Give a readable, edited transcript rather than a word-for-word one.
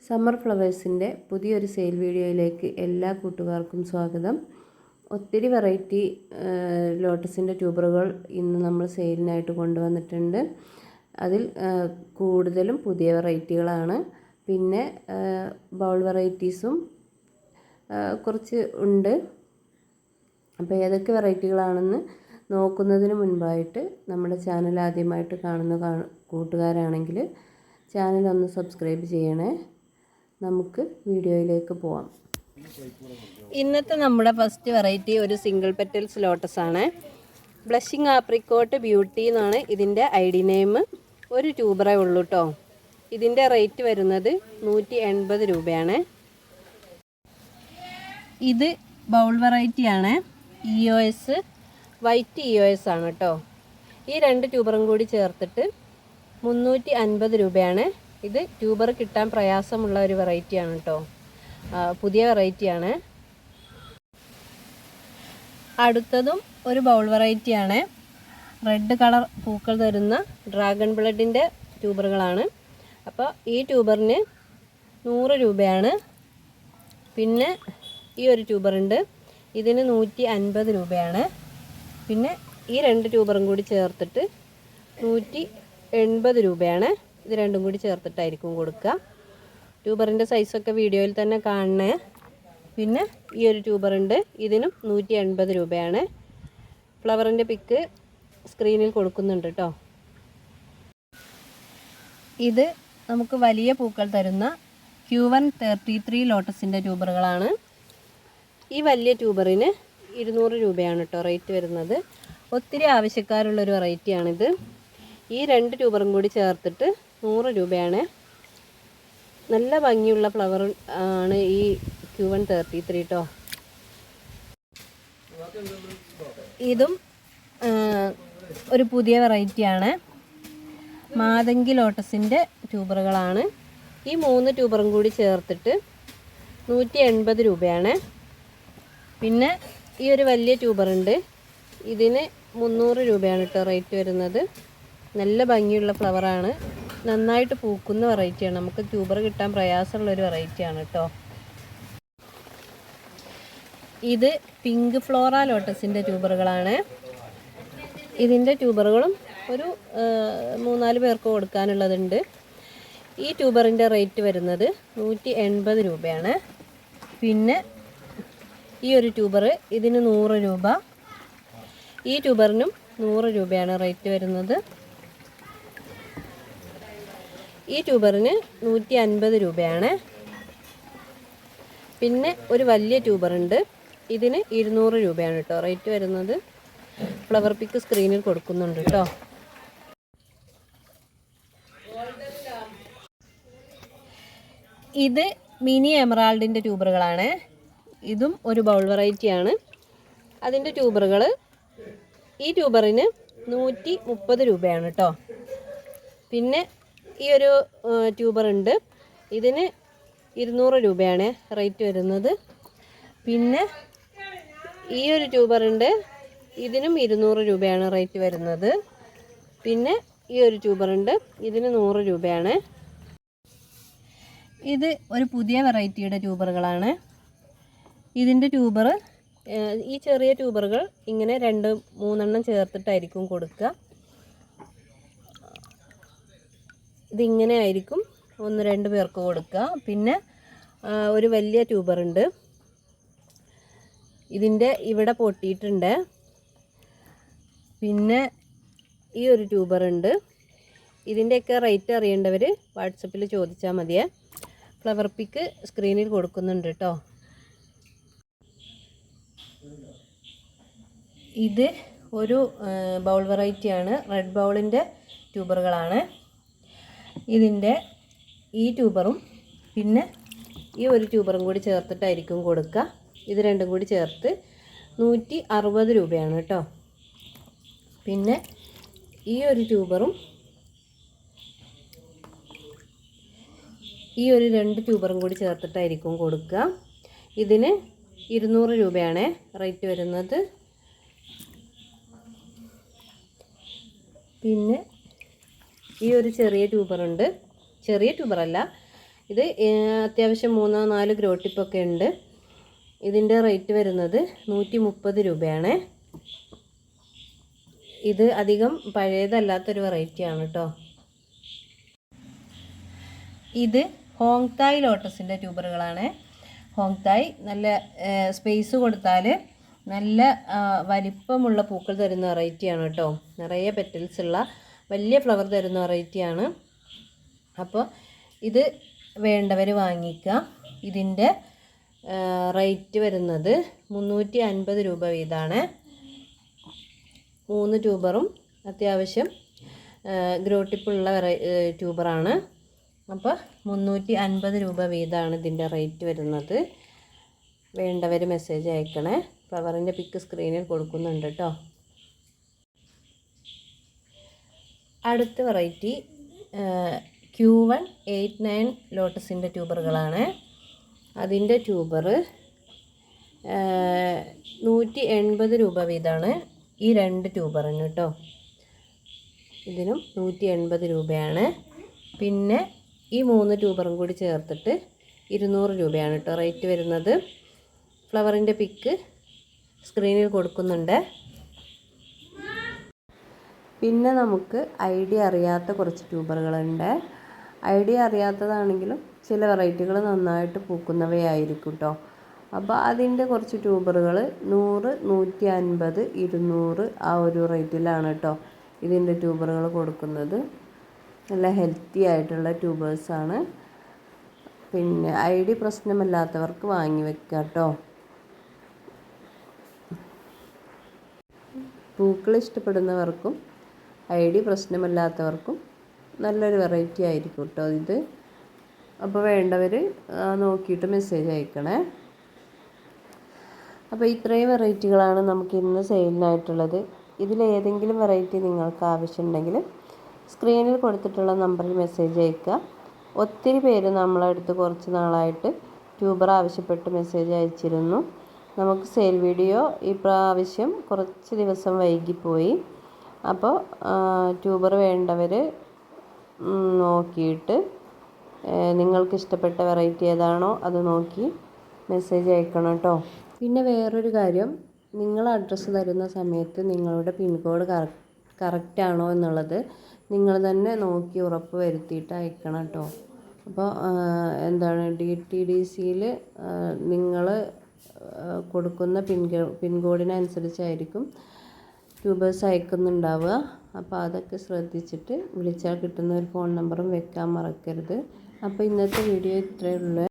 Summer ഫ്ലവേഴ്സിൻ്റെ പുതിയൊരു sale വീഡിയോയിലേക്ക് എല്ലാ കൂട്ടുകാർക്കും സ്വാഗതം. ഒത്തിരി വെറൈറ്റി ലോട്ടസിൻ്റെ ട്യൂബറുകൾ ഇന്ന് നമ്മൾ സെയിലിനായിട്ട് കൊണ്ടുവന്നിട്ടുണ്ട്. അതിൽ കൂടുതലും പുതിയ വെറൈറ്റികളാണ്. പിന്നെ ബൗൾ വെറൈറ്റീസും കുറച്ച് ഉണ്ട്. അപ്പോൾ ഏതൊക്കെ വെറൈറ്റികളാണെന്ന് നോക്കുന്നതിന് മുൻപായിട്ട് നമ്മുടെ ചാനൽ ആദ്യമായിട്ട് കാണുന്ന കൂട്ടുകാരാണെങ്കിൽ ചാനൽ ഒന്ന് സബ്സ്ക്രൈബ് ചെയ്യണേ. നമുക്ക് വീഡിയോയിലേക്ക് പോവാം. ഇന്നത്തെ നമ്മുടെ ഫസ്റ്റ് വെറൈറ്റി ഒരു സിംഗിൾ പെറ്റൽസ് ലോട്ടസ് ആണ്. ബ്ലഷിംഗ് ആപ്രിക്കോട്ട് ബ്യൂട്ടി എന്നാണ് ഇതിൻ്റെ ഐ ഡി നെയിം. ഒരു ട്യൂബറേ ഉള്ളൂ കേട്ടോ. ഇതിൻ്റെ റേറ്റ് വരുന്നത് 180 രൂപയാണ്. ഇത് ബൗൾ വെറൈറ്റിയാണ്. EOS വൈറ്റ് EOS ആണ് കേട്ടോ. ഈ രണ്ട് ട്യൂബറും കൂടി ചേർത്തിട്ട് 350 രൂപയാണ്. ഇത് ട്യൂബർ കിട്ടാൻ പ്രയാസമുള്ള ഒരു വെറൈറ്റിയാണ് കേട്ടോ. പുതിയ വെറൈറ്റിയാണ്. അടുത്തതും ഒരു ബൗൾ വെറൈറ്റിയാണ്. റെഡ് കളർ പൂക്കൾ തരുന്ന ഡ്രാഗൺ ബ്ലഡിൻ്റെ ട്യൂബറുകളാണ്. അപ്പോൾ ഈ ട്യൂബറിന് 100 രൂപയാണ്. പിന്നെ ഈ ഒരു ട്യൂബറുണ്ട്, ഇതിന് 150 രൂപയാണ്. പിന്നെ ഈ രണ്ട് ട്യൂബറും കൂടി ചേർത്തിട്ട് 180 രൂപയാണ്. ഇത് രണ്ടും കൂടി ചേർത്തിട്ടായിരിക്കും കൊടുക്കുക. ട്യൂബറിൻ്റെ സൈസൊക്കെ വീഡിയോയിൽ തന്നെ കാണണേ. പിന്നെ ഈ ഒരു ട്യൂബറുണ്ട്, ഇതിനും 180 രൂപയാണ്. ഫ്ലവറിൻ്റെ പിക്ക് സ്ക്രീനിൽ കൊടുക്കുന്നുണ്ട് കേട്ടോ. ഇത് നമുക്ക് വലിയ പൂക്കൾ തരുന്ന Q133 ലോട്ടസിൻ്റെ ട്യൂബറുകളാണ്. ഈ വലിയ ട്യൂബറിന് 200 രൂപയാണ് കേട്ടോ റേറ്റ് വരുന്നത്. ഒത്തിരി ആവശ്യക്കാരുള്ളൊരു വെറൈറ്റിയാണിത്. ഈ രണ്ട് ട്യൂബറും കൂടി ചേർത്തിട്ട് 100 രൂപയാണ്. നല്ല ഭംഗിയുള്ള ഫ്ലവർ ആണ് ഈ Q133 കേട്ടോ. ഇതും ഒരു പുതിയ വെറൈറ്റിയാണ്. മാതങ്കി ലോട്ടസിൻ്റെ ട്യൂബറുകളാണ്. ഈ 3 ട്യൂബറും കൂടി ചേർത്തിട്ട് 180 രൂപയാണ്. പിന്നെ ഈ ഒരു വലിയ ട്യൂബറുണ്ട്, ഇതിന് 300 രൂപയാണ് കേട്ടോ റേറ്റ് വരുന്നത്. നല്ല ഭംഗിയുള്ള ഫ്ലവറാണ്, നന്നായിട്ട് പൂക്കുന്ന വെറൈറ്റിയാണ്. നമുക്ക് ട്യൂബർ കിട്ടാൻ പ്രയാസമുള്ളൊരു വെറൈറ്റിയാണ് കേട്ടോ. ഇത് പിങ്ക് ഫ്ലോറ ലോട്ടസിൻ്റെ ട്യൂബറുകളാണ്. ഇതിൻ്റെ ട്യൂബറുകളും ഒരു 3-4 പേർക്ക് കൊടുക്കാനുള്ളതുണ്ട്. ഈ ട്യൂബറിൻ്റെ റേറ്റ് വരുന്നത് 180 രൂപയാണ്. പിന്നെ ഈ ഒരു ട്യൂബർ, ഇതിന് 100 രൂപ. ഈ ട്യൂബറിനും 100 രൂപയാണ് റേറ്റ് വരുന്നത്. ഈ ട്യൂബറിന് 150 രൂപയാണ്. പിന്നെ ഒരു വലിയ ട്യൂബറുണ്ട്, ഇതിന് 200 രൂപയാണ് കേട്ടോ റേറ്റ് വരുന്നത്. ഫ്ലവർ പിക്ക് സ്ക്രീനിൽ കൊടുക്കുന്നുണ്ട് കേട്ടോ. ഇത് മിനി എമറാൾഡിൻ്റെ ട്യൂബറുകളാണ്. ഇതും ഒരു ബൗൾ വെറൈറ്റിയാണ്. അതിൻ്റെ ട്യൂബറുകൾ, ഈ ട്യൂബറിന് 130 രൂപയാണ് കേട്ടോ. പിന്നെ ഈ ഒരു ട്യൂബറുണ്ട്, ഇതിന് 200 രൂപയാണ് റേറ്റ് വരുന്നത്. പിന്നെ ഈ ഒരു ട്യൂബറുണ്ട്, ഇതിനും 200 രൂപയാണ് റേറ്റ് വരുന്നത്. പിന്നെ ഈ ഒരു ട്യൂബറുണ്ട്, ഇതിന് 100 രൂപയാണ്. ഇത് ഒരു പുതിയ വെറൈറ്റിയുടെ ട്യൂബറുകളാണ്. ഇതിൻ്റെ ട്യൂബർ, ഈ ചെറിയ ട്യൂബറുകൾ ഇങ്ങനെ 2-3 ചേർത്തിട്ടായിരിക്കും കൊടുക്കുക. ഇതിങ്ങനെ ആയിരിക്കും 1-2 പേർക്ക് കൊടുക്കുക. പിന്നെ ഒരു വലിയ ട്യൂബറുണ്ട്, ഇതിൻ്റെ ഇവിടെ പൊട്ടിയിട്ടുണ്ട്. പിന്നെ ഈ ഒരു ട്യൂബറുണ്ട്. ഇതിൻ്റെയൊക്കെ റേറ്റ് അറിയേണ്ടവർ വാട്സപ്പിൽ ചോദിച്ചാൽ മതിയേ. ഫ്ലവർ പിക്ക് സ്ക്രീനിൽ കൊടുക്കുന്നുണ്ട് കേട്ടോ. ഇത് ഒരു ബൗൾ വെറൈറ്റിയാണ്. റെഡ് ബൗളിൻ്റെ ട്യൂബറുകളാണ്. ഇതിൻ്റെ ഈ ട്യൂബറും പിന്നെ ഈ ഒരു ട്യൂബറും കൂടി ചേർത്തിട്ടായിരിക്കും കൊടുക്കുക. ഇത് രണ്ടും കൂടി ചേർത്ത് 160 രൂപയാണ് കേട്ടോ. പിന്നെ ഈ ഒരു ട്യൂബറും ഈ ഒരു 2 ട്യൂബറും കൂടി ചേർത്തിട്ടായിരിക്കും കൊടുക്കുക. ഇതിന് 200 രൂപയാണ് റേറ്റ് വരുന്നത്. പിന്നെ ഈ ഒരു ചെറിയ ട്യൂബറുണ്ട്, ചെറിയ ട്യൂബറല്ല, ഇത് അത്യാവശ്യം 3-4 ഗ്രോ ടിപ്പൊക്കെ ഉണ്ട്. ഇതിൻ്റെ റേറ്റ് വരുന്നത് 130 രൂപയാണ്. ഇത് അധികം പഴയതല്ലാത്തൊരു വെറൈറ്റിയാണ് കേട്ടോ. ഇത് ഹോങ് തായ് ലോട്ടസിൻ്റെ ട്യൂബറുകളാണ്. ഹോങ് തായ് നല്ല സ്പേസ് കൊടുത്താൽ നല്ല വലിപ്പമുള്ള പൂക്കൾ തരുന്ന വെറൈറ്റിയാണ് കേട്ടോ. നിറയെ പെറ്റൽസ് ഉള്ള വലിയ ഫ്ലവർ തരുന്ന വെറൈറ്റിയാണ്. അപ്പോൾ ഇത് വേണ്ടവർ വാങ്ങിക്കുക. ഇതിൻ്റെ റേറ്റ് വരുന്നത് 350 രൂപ വീതമാണ്. 3 ട്യൂബറും അത്യാവശ്യം ഗ്രോ ടിപ്പുള്ള ട്യൂബറാണ്. അപ്പോൾ 350 രൂപ വീതമാണ് ഇതിൻ്റെ റേറ്റ് വരുന്നത്. വേണ്ടവർ മെസ്സേജ് അയക്കണേ. ഫ്ലവറിൻ്റെ പിക്ക് സ്ക്രീനിൽ കൊടുക്കുന്നുണ്ട് കേട്ടോ. അടുത്ത വെറൈറ്റി Q189 ലോട്ടസിൻ്റെ ട്യൂബറുകളാണ്. അതിൻ്റെ ട്യൂബർ 180 രൂപ വീതമാണ് ഈ 2 ട്യൂബറിന് കേട്ടോ. ഇതിനും 180 രൂപയാണ്. പിന്നെ ഈ 3 ട്യൂബറും കൂടി ചേർത്തിട്ട് 200 രൂപയാണ് കേട്ടോ റേറ്റ് വരുന്നത്. ഫ്ലവറിൻ്റെ പിക്ക് സ്ക്രീനിൽ കൊടുക്കുന്നുണ്ട്. പിന്നെ നമുക്ക് ഐഡിയ അറിയാത്ത കുറച്ച് ട്യൂബറുകളുണ്ട്. ഐഡിയ അറിയാത്തതാണെങ്കിലും ചില വെറൈറ്റികൾ നന്നായിട്ട് പൂക്കുന്നവയായിരിക്കും കേട്ടോ. അപ്പോൾ അതിൻ്റെ കുറച്ച് ട്യൂബറുകൾ 100, 150, 200 ആ ഒരു റേറ്റിലാണ് കേട്ടോ ഇതിൻ്റെ ട്യൂബറുകൾ കൊടുക്കുന്നത്. നല്ല ഹെൽത്തി ആയിട്ടുള്ള ട്യൂബേഴ്സാണ്. പിന്നെ ഐഡി പ്രശ്നമില്ലാത്തവർക്ക് വാങ്ങി വെക്കുക കേട്ടോ. പൂക്കൾ ഇഷ്ടപ്പെടുന്നവർക്കും ഐഡി പ്രശ്നമില്ലാത്തവർക്കും നല്ലൊരു വെറൈറ്റി ആയിരിക്കും കേട്ടോ ഇത്. അപ്പോൾ വേണ്ടവർ നോക്കിയിട്ട് മെസ്സേജ് അയക്കണേ. അപ്പോൾ ഇത്രയും വെറൈറ്റികളാണ് നമുക്ക് ഇന്ന് സെയിലിനായിട്ടുള്ളത്. ഇതിലേതെങ്കിലും വെറൈറ്റി നിങ്ങൾക്ക് ആവശ്യമുണ്ടെങ്കിൽ സ്ക്രീനിൽ കൊടുത്തിട്ടുള്ള നമ്പറിൽ മെസ്സേജ് അയക്കുക. ഒത്തിരി പേര് നമ്മളടുത്ത് കുറച്ച് നാളായിട്ട് ട്യൂബർ ആവശ്യപ്പെട്ട് മെസ്സേജ് അയച്ചിരുന്നു. നമുക്ക് സെയിൽ വീഡിയോ ഈ പ്രാവശ്യം കുറച്ച് ദിവസം വൈകിപ്പോയി. അപ്പോൾ ട്യൂബർ വേണ്ടവർ നോക്കിയിട്ട് നിങ്ങൾക്ക് ഇഷ്ടപ്പെട്ട വെറൈറ്റി ഏതാണോ അത് നോക്കി മെസ്സേജ് അയക്കണം കേട്ടോ. പിന്നെ വേറൊരു കാര്യം, നിങ്ങൾ അഡ്രസ്സ് തരുന്ന സമയത്ത് നിങ്ങളുടെ പിൻകോഡ് കറക്റ്റ് ആണോ എന്നുള്ളത് നിങ്ങൾ തന്നെ നോക്കി ഉറപ്പ് വരുത്തിയിട്ട് അയക്കണം കേട്ടോ. അപ്പോൾ DTDCയിൽ നിങ്ങൾ കൊടുക്കുന്ന പിൻകോഡിനനുസരിച്ചായിരിക്കും ട്യൂബേഴ്സ് അയക്കുന്നുണ്ടാവുക. അപ്പോൾ അതൊക്കെ ശ്രദ്ധിച്ചിട്ട് വിളിച്ചാൽ കിട്ടുന്ന ഒരു ഫോൺ നമ്പറും വെക്കാൻ മറക്കരുത്. അപ്പോൾ ഇന്നത്തെ വീഡിയോ ഇത്രയേ ഉള്ളൂ.